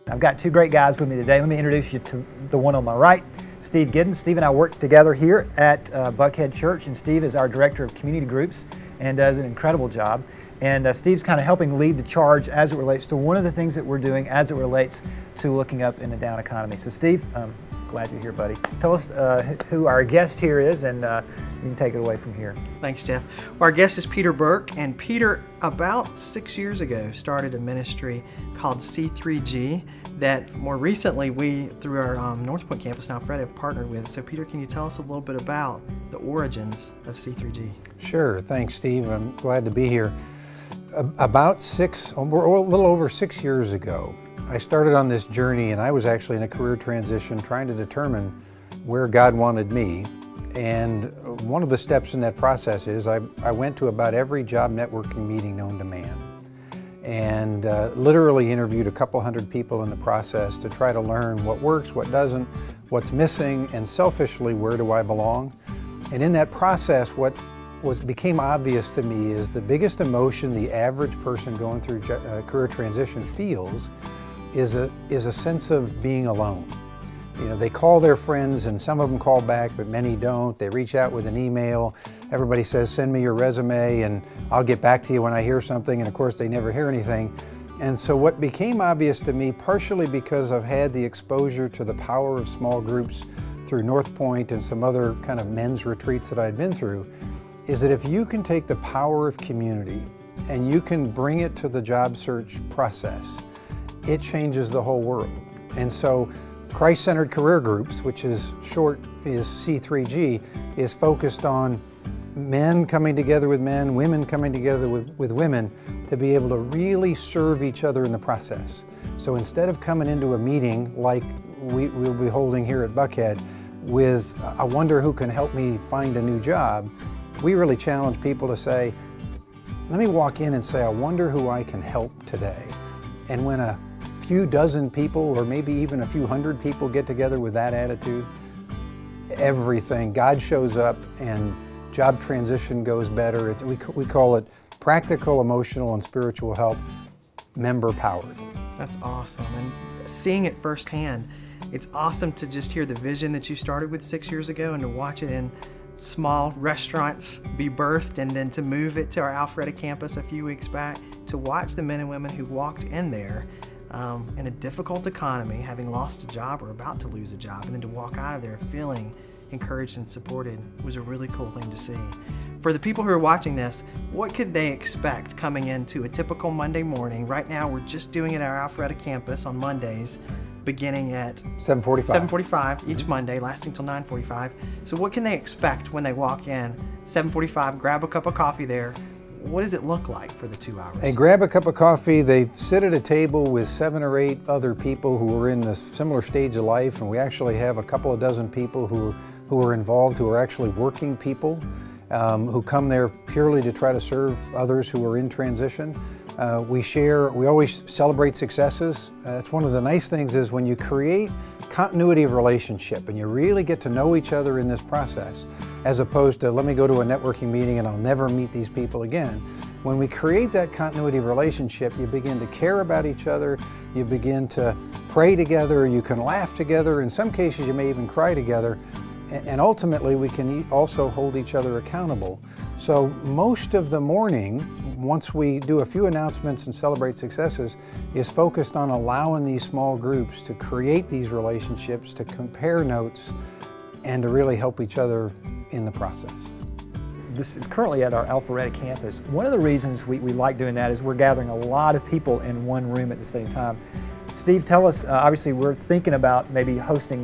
I've got two great guys with me today. Let me introduce you to the one on my right, Steve Giddens. Steve and I work together here at Buckhead Church, and Steve is our Director of Community Groups and does an incredible job. And Steve's kind of helping lead the charge as it relates to one of the things that we're doing as it relates to looking up in the down economy. So Steve, glad you're here, buddy. Tell us who our guest here is, and you can take it away from here. Thanks, Jeff. Well, our guest is Peter Burke, and Peter, about 6 years ago, started a ministry called C3G that more recently we, through our North Point campus in Alpharetta, have partnered with. So Peter, can you tell us a little bit about the origins of C3G? Sure. Thanks, Steve. I'm glad to be here. About a little over 6 years ago, I started on this journey, and I was actually in a career transition trying to determine where God wanted me. And one of the steps in that process is I went to about every job networking meeting known to man, and literally interviewed a couple hundred people in the process to try to learn what works, what doesn't, what's missing, and selfishly, where do I belong? And in that process, what became obvious to me is the biggest emotion the average person going through career transition feels is a sense of being alone. You know, they call their friends, and some of them call back, but many don't. They reach out with an email. Everybody says, send me your resume and I'll get back to you when I hear something, and of course they never hear anything. And so what became obvious to me, partially because I've had the exposure to the power of small groups through North Point and some other kind of men's retreats that I'd been through, is that if you can take the power of community and you can bring it to the job search process, it changes the whole world. And so Christ-centered career groups, which is short is C3G, is focused on men coming together with men, women coming together with women to be able to really serve each other in the process. So instead of coming into a meeting like we'll be holding here at Buckhead with, I wonder who can help me find a new job, we really challenge people to say, let me walk in and say, I wonder who I can help today. And when a few dozen people, or maybe even a few hundred people, get together with that attitude, everything, God shows up and job transition goes better. We call it practical, emotional, and spiritual help, member powered. That's awesome. And seeing it firsthand, it's awesome to just hear the vision that you started with 6 years ago and to watch it in small restaurants be birthed, and then to move it to our Alpharetta campus a few weeks back, to watch the men and women who walked in there in a difficult economy, having lost a job or about to lose a job, and then to walk out of there feeling encouraged and supported was a really cool thing to see. For the people who are watching this, what could they expect coming into a typical Monday morning? Right now we're just doing it at our Alpharetta campus on Mondays, beginning at 7:45 each Monday, lasting till 9:45. So what can they expect when they walk in? 7:45, grab a cup of coffee there. What does it look like for the 2 hours? They grab a cup of coffee, they sit at a table with 7 or 8 other people who are in a similar stage of life, and we actually have a couple of dozen people who are involved, who are actually working people, who come there purely to try to serve others who are in transition. We always celebrate successes. That's one of the nice things, is when you create continuity of relationship and you really get to know each other in this process, as opposed to, let me go to a networking meeting and I'll never meet these people again. When we create that continuity of relationship, you begin to care about each other, you begin to pray together, you can laugh together, in some cases you may even cry together, and ultimately we can also hold each other accountable. So most of the morning, once we do a few announcements and celebrate successes, is focused on allowing these small groups to create these relationships, to compare notes, and to really help each other in the process. This is currently at our Alpharetta campus. One of the reasons we like doing that is we're gathering a lot of people in one room at the same time. Steve, tell us, obviously we're thinking about maybe hosting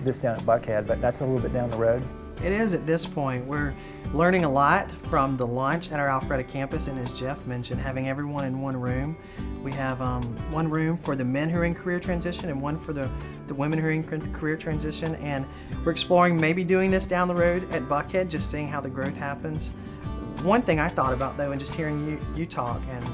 this down at Buckhead, but that's a little bit down the road. It is at this point. We're learning a lot from the lunch at our Alpharetta campus, and as Jeff mentioned, having everyone in one room. We have one room for the men who are in career transition and one for the women who are in career transition, and we're exploring maybe doing this down the road at Buckhead, just seeing how the growth happens. One thing I thought about, though, and just hearing you talk and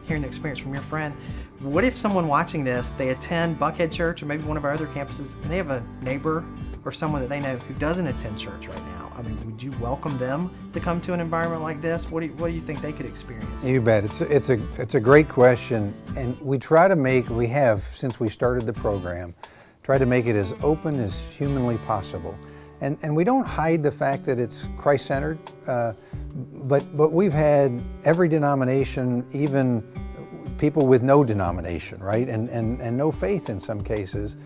hearing the experience from your friend, what if someone watching this, they attend Buckhead Church or maybe one of our other campuses, and they have a neighbor or someone that they know who doesn't attend church right now? I mean, would you welcome them to come to an environment like this? What do you think they could experience? You bet. It's a great question, and we try to we have, since we started the program, try to make it as open as humanly possible. And we don't hide the fact that it's Christ-centered, but we've had every denomination, even people with no denomination, right, and no faith in some cases,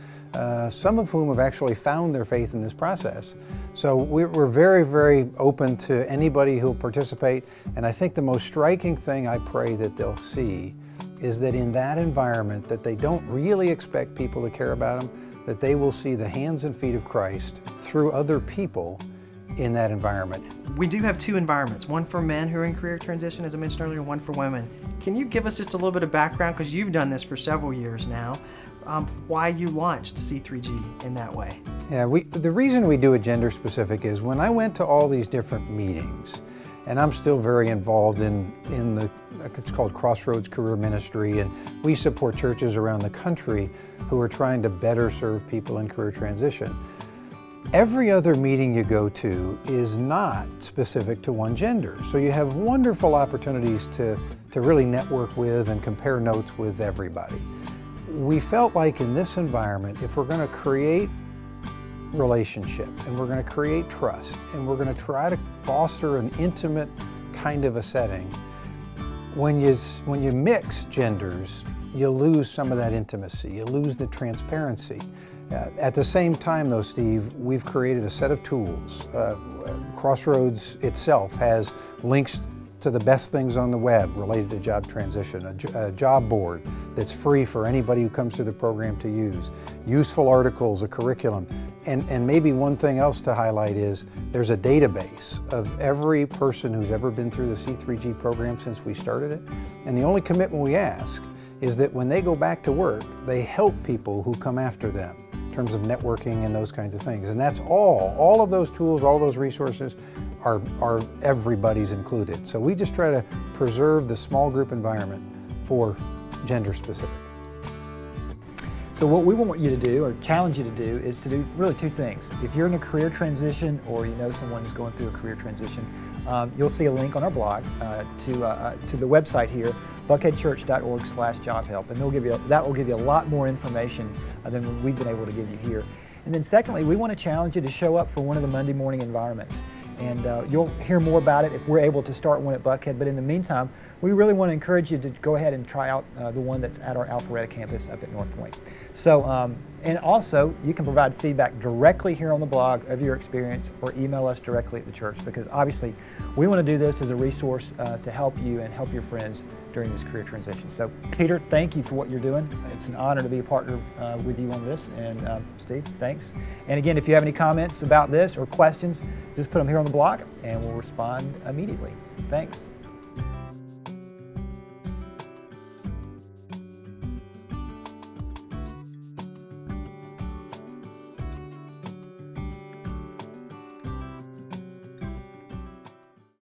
some of whom have actually found their faith in this process. So we're very, very open to anybody who'll participate, and I think the most striking thing I pray that they'll see is that in that environment that they don't really expect people to care about them, that they will see the hands and feet of Christ through other people in that environment. We do have two environments, one for men who are in career transition, as I mentioned earlier, one for women. Can you give us just a little bit of background, because you've done this for several years now, why you launched C3G in that way? Yeah, the reason we do it gender specific is when I went to all these different meetings, and I'm still very involved in it's called Crossroads Career Ministry, and we support churches around the country who are trying to better serve people in career transition. Every other meeting you go to is not specific to one gender. So you have wonderful opportunities to really network with and compare notes with everybody. We felt like in this environment, if we're going to create relationship and we're going to create trust and we're going to try to foster an intimate kind of a setting, when you mix genders, you lose some of that intimacy, you lose the transparency. At the same time though, Steve, we've created a set of tools. Crossroads itself has links to the best things on the web related to job transition, a job board that's free for anybody who comes through the program to use, useful articles, a curriculum, and maybe one thing else to highlight is there's a database of every person who's ever been through the C3G program since we started it, and the only commitment we ask is that when they go back to work, they help people who come after them in terms of networking and those kinds of things. And that's all of those tools, all those resources are everybody's included. So we just try to preserve the small group environment for gender specific. So what we want you to do, or challenge you to do, is to do really two things. If you're in a career transition or you know someone who's going through a career transition, you'll see a link on our blog to the website here, buckheadchurch.org/jobhelp, and that will give you a lot more information than we've been able to give you here. And then secondly, we want to challenge you to show up for one of the Monday morning environments. And you'll hear more about it if we're able to start one at Buckhead. But in the meantime, we really want to encourage you to go ahead and try out the one that's at our Alpharetta campus up at North Point. So, and also, you can provide feedback directly here on the blog of your experience, or email us directly at the church, because obviously we want to do this as a resource to help you and help your friends during this career transition. So Peter, thank you for what you're doing. It's an honor to be a partner with you on this. And Steve, thanks. And again, if you have any comments about this or questions, just put them here on the blog and we'll respond immediately. Thanks.